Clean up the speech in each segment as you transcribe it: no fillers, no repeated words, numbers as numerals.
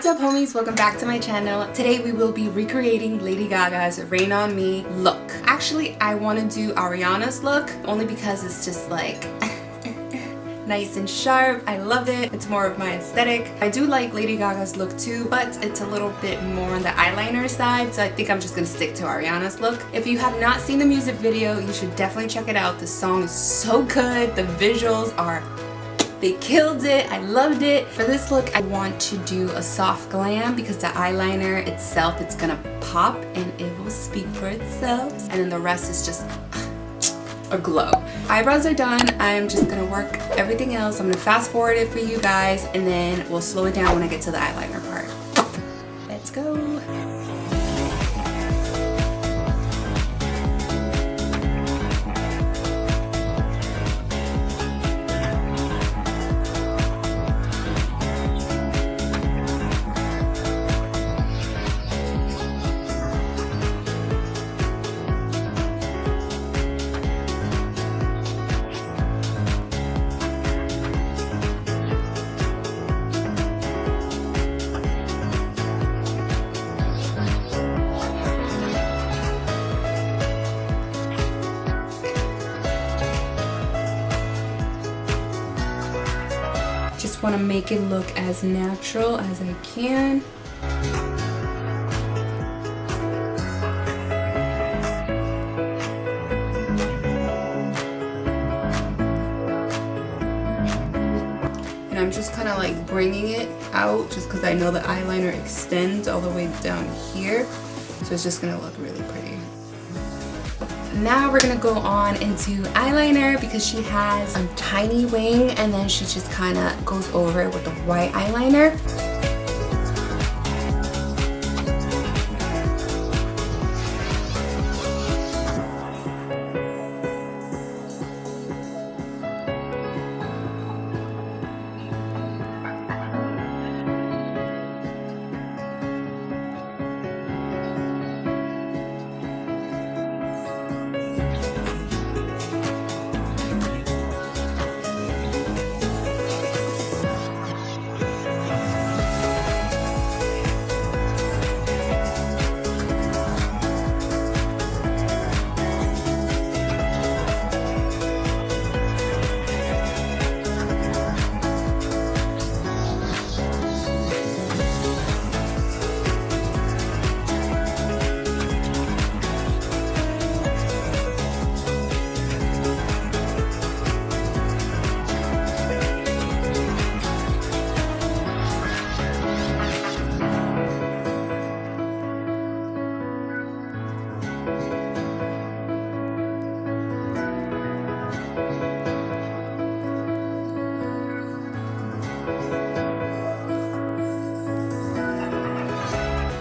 What's up, homies? Welcome back to my channel. Today we will be recreating Lady Gaga's Rain On Me look. Actually, I want to do Ariana's look only because it's just like nice and sharp. I love it. It's more of my aesthetic. I do like Lady Gaga's look too, but it's a little bit more on the eyeliner side, so I think I'm just gonna stick to Ariana's look. If you have not seen the music video, you should definitely check it out. The song is so good. The visuals are, they killed it. I loved it. For this look, I want to do a soft glam because the eyeliner itself, it's gonna pop and it will speak for itself. And then the rest is just a glow. Eyebrows are done. I'm just gonna work everything else. I'm gonna fast forward it for you guys and then we'll slow it down when I get to the eyeliner part. Let's go. Just want to make it look as natural as I can. And I'm just kind of like bringing it out just because I know the eyeliner extends all the way down here. So it's just going to look really pretty. Now we're gonna go on into eyeliner because she has a tiny wing and then she just kind of goes over it with the white eyeliner.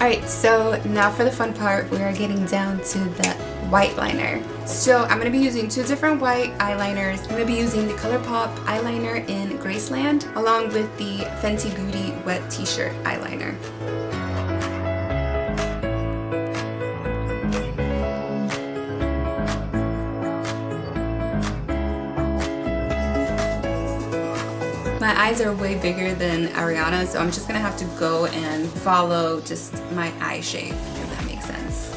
Alright, so now for the fun part, we are getting down to the white liner. So I'm going to be using two different white eyeliners. I'm going to be using the Colourpop eyeliner in Graceland along with the Fenty Beauty Wet T-shirt eyeliner. My eyes are way bigger than Ariana, so I'm just gonna have to go and follow just my eye shape, if that makes sense.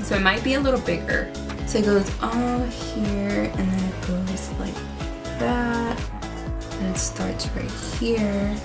So it might be a little bigger. So it goes all here, and then it goes like that, and it starts right here.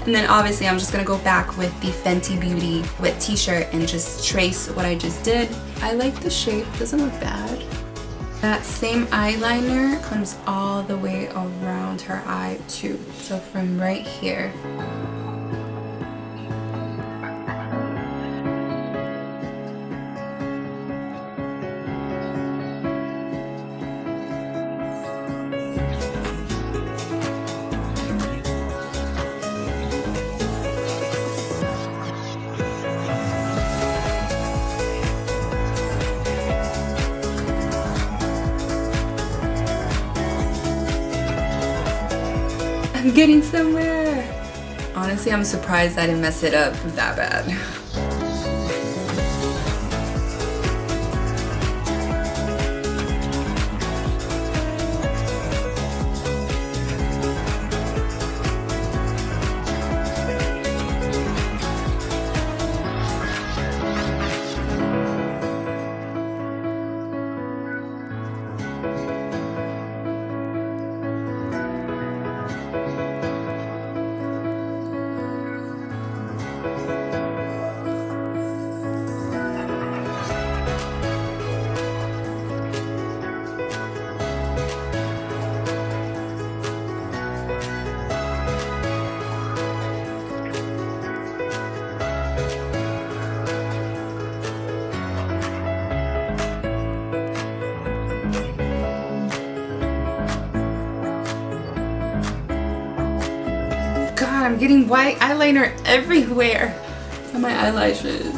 And then obviously I'm just gonna go back with the Fenty Beauty wet t-shirt and just trace what I just did. I like the shape, doesn't look bad. That same eyeliner comes all the way around her eye too. So from right here. I'm getting somewhere. Honestly, I'm surprised I didn't mess it up that bad. God, I'm getting white eyeliner everywhere on my eyelashes.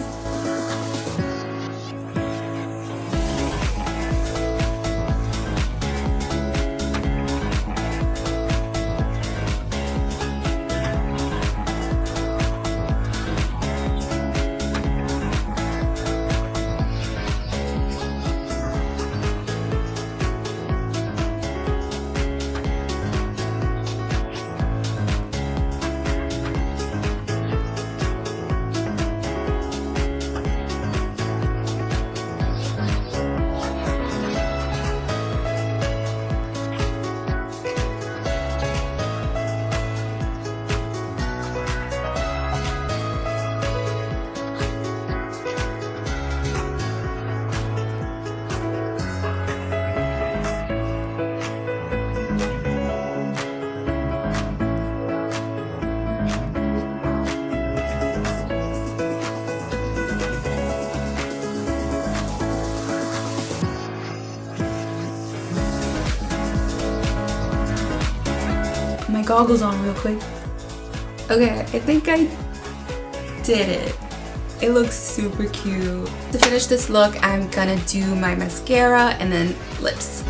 My goggles on real quick. Okay, I think I did it. It looks super cute. To finish this look, I'm gonna do my mascara and then lips.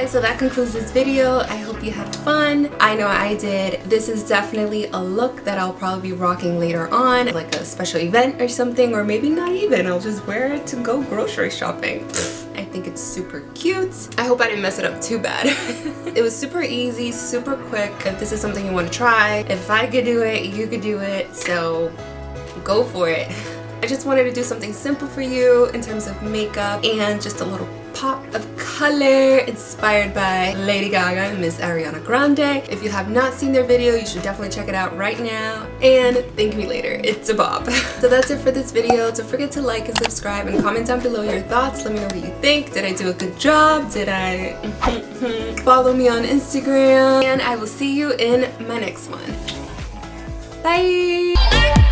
So that concludes this video. I hope you had fun. I know I did. This is definitely a look that I'll probably be rocking later on, like a special event or something, or maybe not even. I'll just wear it to go grocery shopping. I think it's super cute. I hope I didn't mess it up too bad. It was super easy, super quick. If this is something you want to try, if I could do it, you could do it. So go for it. I just wanted to do something simple for you in terms of makeup and just a little pop of color inspired by Lady Gaga and Miss Ariana Grande. If you have not seen their video, you should definitely check it out right now and thank me later. It's a bop. So that's it for this video. Don't forget to like and subscribe and comment down below your thoughts. Let me know what you think. Did I do a good job? Did I follow me on Instagram? And I will see you in my next one. Bye!